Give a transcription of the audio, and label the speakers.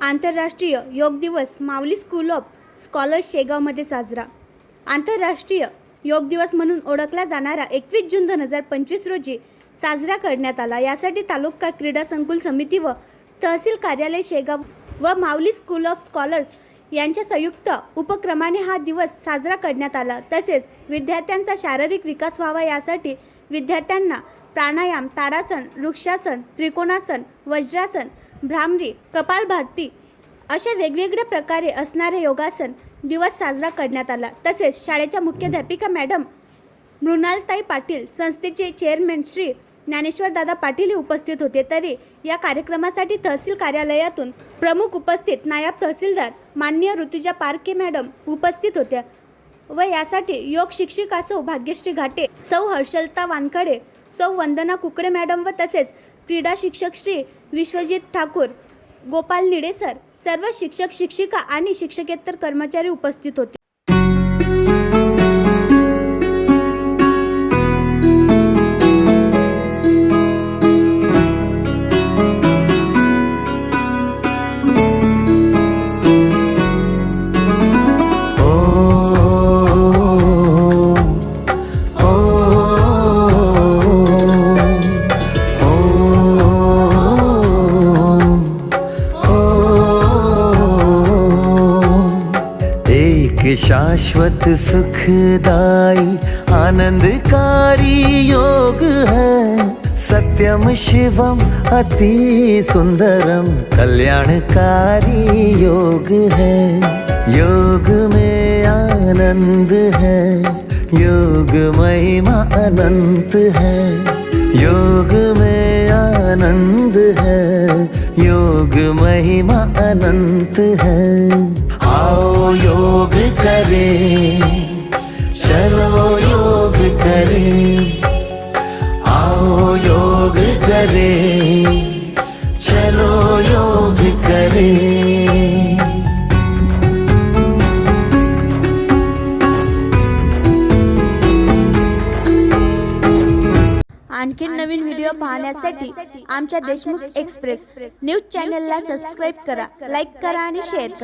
Speaker 1: आंतरराष्ट्रीय योग दिवस माऊली स्कूल ऑफ स्कॉलर्स शेगावमध्ये साजरा। आंतरराष्ट्रीय योग दिवस म्हणून ओळखला जाणारा 21 जून 2025 रोजी साजरा करण्यात आला। यासाठी तालुका क्रीडा संकुल समिती व तहसील कार्यालय शेगाव व माऊली स्कूल ऑफ स्कॉलर्स यांच्या संयुक्त उपक्रमाने हा दिवस साजरा करण्यात आला। तसेच विद्यार्थ्यांचा शारीरिक विकास व्हावा यासाठी विद्यार्थ्यांना प्राणायाम, ताडासन, वृक्षासन, त्रिकोणासन, वज्रासन, भ्रामरी, कपालभाती अशा वेगवेगळ्या प्रकारे असणारे योगासन दिवस साजरा करण्यात आला। तसेच शाळेच्या मुख्याध्यापिका मॅडम मृणालताई पाटील, संस्थेचे चेअरमॅन श्री ज्ञानेश्वरदादा पाटील हे उपस्थित होते। तरी या कार्यक्रमासाठी तहसील कार्यालयातून प्रमुख उपस्थित नायब तहसीलदार माननीय ऋतुजा पारखे मॅडम उपस्थित होत्या व यासाठी योग शिक्षिका सौ भाग्यश्री घाटे, सौ हर्षलता वानखडे, सौ वंदना कुकडे मॅडम व तसेच क्रीडा शिक्षक श्री विश्वजित ठाकूर, गोपाल निडे सर, सर्व शिक्षक शिक्षिका आणि शिक्षकेतर कर्मचारी उपस्थित होते।
Speaker 2: शाश्वत सुखदाई आनंदकारी योग है, सत्यम शिवम अति सुंदरम कल्याणकारी योग है। योग में आनंद है, योग महिमा अनंत है। योग में आनंद है, योग महिमा अनंत है। आओ योग करें, चलो योग करें। आओ योग करें, चलो योग करें।
Speaker 1: आणखी नवीन व्हिडिओ पाहण्यासाठी आमच्या देशमुख एक्सप्रेस न्यूज चॅनलला सबस्क्राइब करा, लाईक करा आणि शेअर करा।